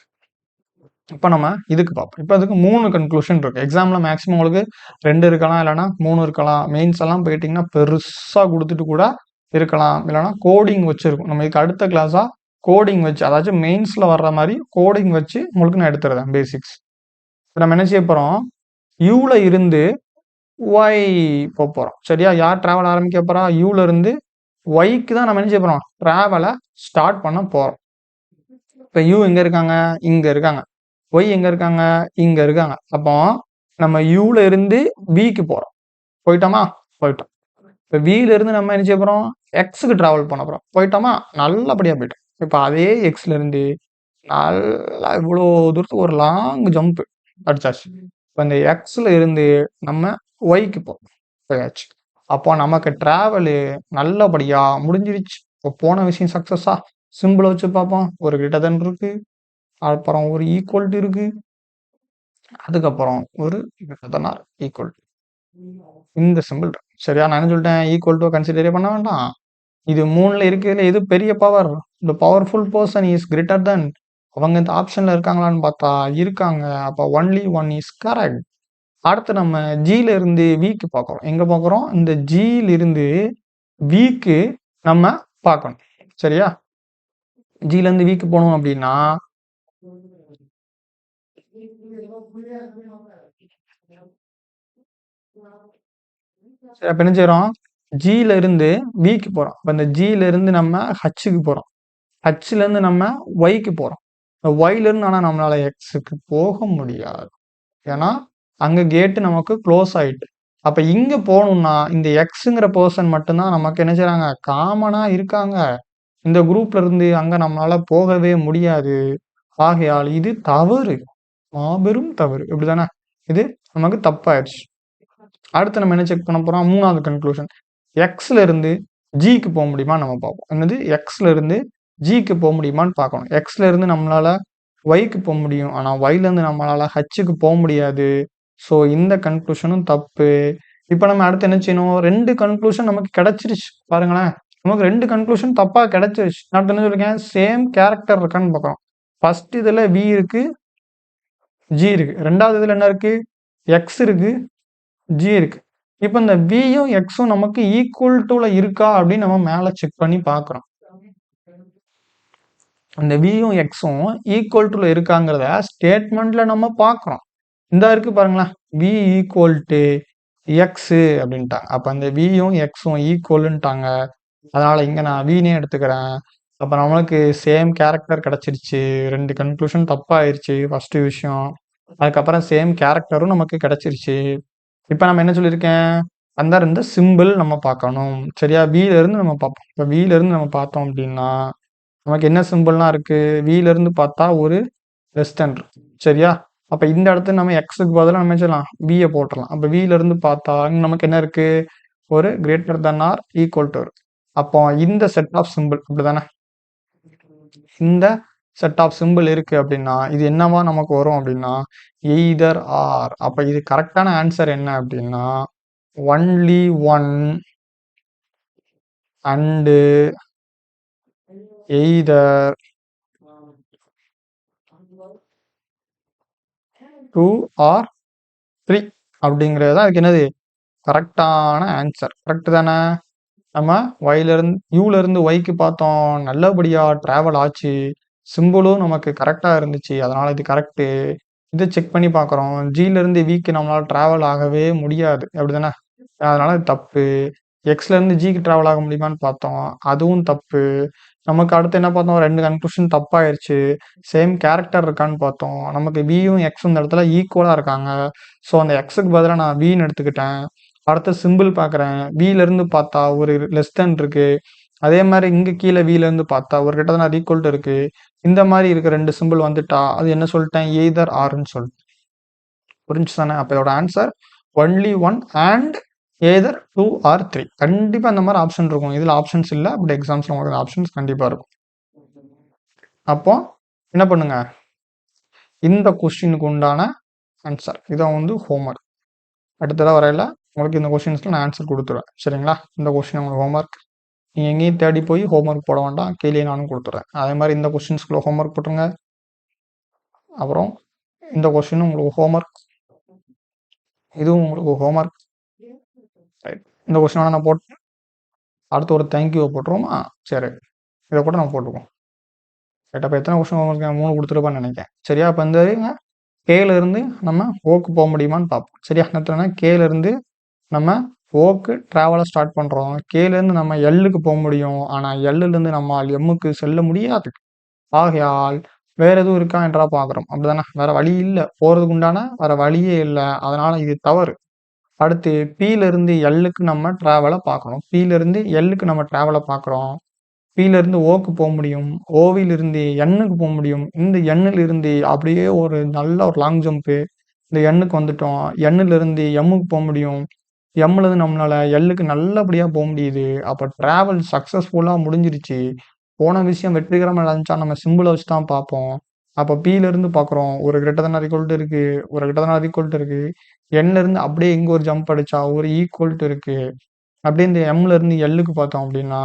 இப்ப நம்ம இதுக்கு பார்ப்போம். இப்ப அதுக்கு 3 கன்க்ளூஷன் இருக்கு. எக்ஸாம்ல மேக்ஸிமம் உங்களுக்கு 2 இருக்கலாம், இல்லைன்னா 3 இருக்கலாம். மெயின்ஸ் எல்லாம் போயிட்டீங்கன்னா பெருசா கொடுத்துட்டு கூட இருக்கலாம், இல்லைன்னா கோடிங் வச்சிருக்கும். நம்ம இதுக்கு அடுத்த கிளாஸா கோடிங் வச்சு, அதாச்சும் மெயின்ஸ்ல வர்ற மாதிரி கோடிங் வச்சு உங்களுக்கு நான் எடுத்துறேன் பேசிக்ஸ். நம்ம என்ன செய்ய போறோம்? யூல இருந்து ஒய் போறோம். சரியா? யார் டிராவல் ஆரம்பிக்க போறா? யூல இருந்து ஒய்க்கு தான் நம்ம என்ன செய்ய போறோம்? டிராவலை ஸ்டார்ட் பண்ண போறோம். இப்ப யூ எங்க இருக்காங்க? இங்க இருக்காங்க. ஒய் எங்க இருக்காங்க? இங்க இருக்காங்க. அப்போ நம்ம யூல இருந்து பிக்கு போறோம். போயிட்டோமா? போயிட்டோம். இப்ப வில இருந்து நம்ம என்ன செய்ய போறோம்? எக்ஸுக்கு டிராவல் பண்ண போறோம். போயிட்டோமா? நல்லபடியா போயிட்டோம். இப்ப அதே எக்ஸ்ல இருந்து நல்லா இவ்வளோ தூரத்துக்கு ஒரு லாங் ஜம்ப் அடிச்சாச்சு. இப்ப இந்த எக்ஸ்ல இருந்து நம்ம ஒய்க்கு போயாச்சு. அப்போ நமக்கு டிராவலு நல்லபடியா முடிஞ்சிருச்சு. இப்போ போன விஷயம் சக்சஸா? சிம்பிள் வச்சு பார்ப்போம். ஒரு கிரேட்டர் தென் இருக்கு, அப்புறம் ஒரு ஈக்குவல் இருக்கு, அதுக்கப்புறம் ஒரு கிரேட்டர் தென் ஆர் ஈக்குவல். இந்த சிம்பிள் சரியா? நான் என்ன சொல்லிட்டேன்? ஈக்குவல் டு கன்சிடரே பண்ண வேண்டாம். இது 3ல இருக்கிறதுல எது பெரிய பவர்? இந்த powerful person is greater than. அவங்க இந்த ஆப்ஷன்ல இருக்காங்களான்னு பார்த்தா இருக்காங்க. அப்ப ஒன்லி ஒன் இஸ் கரெக்ட். அடுத்து நம்ம ஜில இருந்து விக்கு பார்க்குறோம். எங்க பார்க்குறோம்? இந்த ஜில இருந்து விக்கு நம்ம பார்க்கணும். சரியா? ஜில இருந்து விக்கு போகணும் அப்படின்னா அப்ப என்ன செய்யறோம்? ஜில இருந்து விக்கு போறோம். அப்ப இந்த ஜில இருந்து நம்ம ஹச்சுக்கு போறோம். ஹச்ல இருந்து நம்ம ஒய்க்கு போறோம். ஒய்ல இருந்து ஆனா நம்மளால எக்ஸுக்கு போக முடியாது. ஏன்னா அங்க கேட்டு நமக்கு க்ளோஸ் ஆயிட்டு. அப்ப இங்க போகணும்னா இந்த எக்ஸுங்கிற பர்சன் மட்டும்தான் நமக்கு என்ன செய்றாங்க? காமனா இருக்காங்க. இந்த குரூப்ல இருந்து அங்க நம்மளால போகவே முடியாது. ஆகையால் இது தவறு. மாபெரும் தவறு. இப்படிதானே? இது நமக்கு தப்பாயிருச்சு. அடுத்து நம்ம என்ன செக் பண்ண போறோம்? 3வது கன்க்ளூஷன். எக்ஸ்ல இருந்து ஜிக்கு போக முடியுமா நம்ம பார்ப்போம். என்னது? எக்ஸ்ல இருந்து ஜிக்கு போக முடியுமான்னு பார்க்கணும். எக்ஸ்ல இருந்து நம்மளால ஒய்க்கு போக முடியும். ஆனா ஒய்ல இருந்து நம்மளால ஹச்சுக்கு போக முடியாது. ஸோ இந்த கன்க்ளூஷனும் தப்பு. இப்ப நம்ம அடுத்து என்ன செய்யணும்? 2 கன்க்ளூஷன் நமக்கு கிடைச்சிருச்சு. பாருங்களேன். நமக்கு 2 கன்க்ளூஷன் தப்பா கிடைச்சிருச்சு. நான் என்ன சொல்லிருக்கேன்? சேம் கேரக்டர் இருக்கான்னு பார்க்கறோம். ஃபர்ஸ்ட் இதுல வி இருக்கு, ஜி இருக்கு. 2வது இதுல என்ன இருக்கு? எக்ஸ் இருக்கு, ஜி இருக்கு. இப்ப இந்த வியும் எக்ஸும் நமக்கு ஈக்குவல் டுல இருக்கா அப்படின்னு நம்ம மேல செக் பண்ணி பார்க்கறோம். அந்த வியும் எக்ஸும் ஈக்குவல் டுல இருக்காங்கிறத ஸ்டேட்மெண்ட்ல நம்ம பார்க்கறோம். இந்த இருக்கு பாருங்களேன். வி ஈக்குவல் டு எக்ஸ் அப்படின்ட்டாங்க. அப்ப அந்த வியும் எக்ஸும் ஈக்குவல்ன்ட்டாங்க. அதனால இங்க நான் வீனே எடுத்துக்கிறேன். அப்ப நம்மளுக்கு சேம் கேரக்டர் கிடைச்சிருச்சு. 2 கன்க்ளூஷன் தப்பாயிருச்சு. ஃபர்ஸ்ட் விஷயம். அதுக்கப்புறம் சேம் கேரக்டரும் நமக்கு கிடைச்சிருச்சு. இப்ப நம்ம என்ன சொல்லியிருக்கேன்? அந்த 2 சிம்பிள் நம்ம பார்க்கணும். சரியா? வில இருந்து நம்ம பார்ப்போம். இப்ப வில இருந்து நம்ம பார்த்தோம் அப்படின்னா நமக்கு என்ன சிம்பிள்லாம் இருக்கு? வில இருந்து பார்த்தா ஒரு லெஸ் தென் இருக்கு. சரியா? அப்ப இந்த இடத்துல நம்ம எக்ஸுக்கு பதிலா நம்ம செய்யலாம்? விய போட்டுறலாம். அப்ப வில இருந்து பார்த்தா நமக்கு என்ன இருக்கு? ஒரு greater than or equal to இருக்கு. அப்போ இந்த செட் ஆஃப் சிம்பிள் அப்படிதானே? இந்த செட் ஆஃப் சிம்பிள் இருக்கு அப்படின்னா இது என்னவா நமக்கு வரும் அப்படின்னா எய்தர் ஆர். அப்ப இது கரெக்டான ஆன்சர் என்ன அப்படின்னா only one and either 2 or 3 அப்படிங்கிறது தான் அதுக்கு என்னது? கரெக்டான ஆன்சர். கரெக்ட் தானே? நம்ம ஒய்ல இருந்து யூல இருந்து ஒய்க்கு பார்த்தோம். நல்லபடியா டிராவல் ஆச்சு. சிம்பிளும் நமக்கு கரெக்டா இருந்துச்சு. அதனால இது கரெக்ட். இதை செக் பண்ணி பார்க்குறோம். ஜில இருந்து விக்கு நம்மளால டிராவல் ஆகவே முடியாது. அப்படிதானே? அதனால இது தப்பு. எக்ஸ்ல இருந்து ஜிக்கு டிராவல் ஆக முடியுமான்னு பார்த்தோம். அதுவும் தப்பு. நமக்கு அடுத்து என்ன பார்த்தோம்? 2 கன்க்ளூஷன் தப்பாயிருச்சு. சேம் கேரக்டர் இருக்கான்னு பார்த்தோம். நமக்கு வியும் எக்ஸும் இந்த இடத்துல ஈக்குவலா இருக்காங்க. ஸோ அந்த எக்ஸுக்கு பதிலாக நான் வின்னு எடுத்துக்கிட்டேன். அடுத்த சிம்பிள் பார்க்குறேன். வில இருந்து பார்த்தா ஒரு லெஸ் தென் இருக்கு. அதே மாதிரி இங்க கீழே வில இருந்து பார்த்தா ஒரு கிட்ட தான் ஈக்குவல் டு இருக்கு. இந்த மாதிரி இருக்க 2 சிம்பிள் வந்துட்டா அது என்ன சொல்லிட்டேன்? எய்தர் ஆர்ன்னு சொல்லிட்டேன். புரிஞ்சு தானே? அப்ப இதோட answer only one and either 2 or 3. கண்டிப்பா இந்த மாரி ஆப்ஷன் இருக்கும். இதுல ஆப்ஷன்ஸ் இல்ல. பட் எக்ஸாம்ஸ்ல உங்களுக்கு ஆப்ஷன்ஸ் கண்டிப்பா இருக்கும். அப்போ என்ன பண்ணுங்க? இந்த கொஸ்டினுக்கு உண்டான ஆன்சர். இதான் வந்து ஹோம்வொர்க். அடுத்த தடவ வரையில உங்களுக்கு இந்த கொஸ்டின்ஸ்க்கு நான் ஆன்சர் குடுத்துருவேன். சரிங்களா? இந்த கொஸ்டின் உங்களுக்கு ஹோம்வொர்க். நீங்க எங்கேயும் தேடி போய் ஹோம்வொர்க் போட வேண்டாம். கீழயே நானும் குடுத்துடுறேன். அதே மாரி இந்த கொஸ்டின்ஸ்க்குள்ள ஹோம்வொர்க் போட்டுருங்க. அப்புறம் இந்த கொஸ்டினும் உங்களுக்கு ஹோம்வொர்க். இதுவும் உங்களுக்கு ஹோம்வொர்க். ரைட். இந்த கொஸ்டினோட நான் போட்டு அடுத்து ஒரு தேங்க் யூ போட்டுருவோமா? சரி. இத கூட நம்ம போட்டுக்குவோம். ரைட். அப்ப எத்தன கொஸ்டின் ஹோம்வொர்க் 3 குடுத்துருப்பேன்னு நெனைக்கிறேன். சரியா? அப்ப இந்த கேல இருந்து நம்ம ஓக்கு போ முடியுமான்னு பார்ப்போம். சரியா? நேத்துனா கேல இருந்து நம்ம ஓக்கு டிராவல ஸ்டார்ட் பண்றோம். கேல இருந்து நம்ம எல்லுக்கு போ முடியும். ஆனா எல்லுல இருந்து நம்மால் எம்முக்கு செல்ல முடியாது. ஆகையால் வேற எதுவும் இருக்கா என்றா பார்க்கிறோம். அப்படிதானே? வேற வழி இல்ல. போறதுக்கு உண்டான வேற வழியே இல்ல. அதனால இது தவறு. அடுத்து பில இருந்து எல்லுக்கு நம்ம டிராவல பார்க்கணும். பில இருந்து எல்லுக்கு நம்ம டிராவல பார்க்கிறோம். பில இருந்து ஓக்கு போ முடியும். ஓவில இருந்து எண்ணுக்கு போ முடியும். இந்த எண்ணுல இருந்து அப்படியே ஒரு நல்ல ஒரு லாங் ஜம்ப் இந்த எண்ணுக்கு வந்துட்டோம். எண்ணுல இருந்து எம்முக்கு போ முடியும். எம்ல இருந்து நம்மளால எல்லுக்கு நல்லபடியா போ முடியுது. அப்ப டிராவல் சக்சஸ்ஃபுல்லா முடிஞ்சிருச்சு. போன விஷயம் வெற்றிகரமா நடந்துச்சா நம்ம சிம்பிள வச்சு தான் பார்ப்போம். அப்ப பில இருந்து பார்க்குறோம். ஒரு greater than or equal to இருக்கு. ஒரு greater than or equal to இருக்கு. என்ல இருந்து அப்படியே இங்க ஒரு ஜம்ப் அடிச்சா ஒரு ஈக்குவல் டு இருக்கு. அப்படியே இந்த எம்ல இருந்து எல்லுக்கு பார்த்தோம் அப்படின்னா,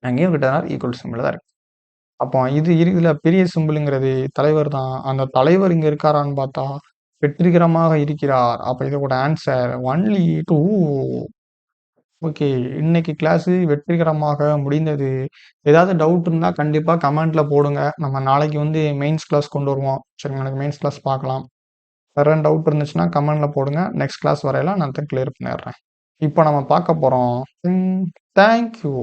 அங்கேயும் greater than or equal to simple தான் இருக்கு. அப்போ இது இதுல பெரிய சிம்பிள்ங்கிறது தலைவர் தான். அந்த தலைவர் இங்க இருக்காரான்னு பார்த்தா, வெற்றிகரமாக இருக்கிறார். அப்ப இதோட ஆன்சர் ஒன்லி 2. ஓகே. இன்னைக்கு கிளாஸ் வெற்றிகரமாக முடிந்தது. ஏதாவது டவுட் இருந்தா கண்டிப்பா கமெண்ட்ல போடுங்க. நம்ம நாளைக்கு வந்து மெயின்ஸ் கிளாஸ் கொண்டு வருவோம். சரிங்களா? நாளைக்கு மெயின்ஸ் கிளாஸ் பார்க்கலாம். வேற டவுட் இருந்துச்சுன்னா கமெண்ட்ல போடுங்க. நெக்ஸ்ட் கிளாஸ் வரையில நான் கிளியர் பண்ணிடுறேன். இப்போ நம்ம பார்க்க போறோம். Thank you.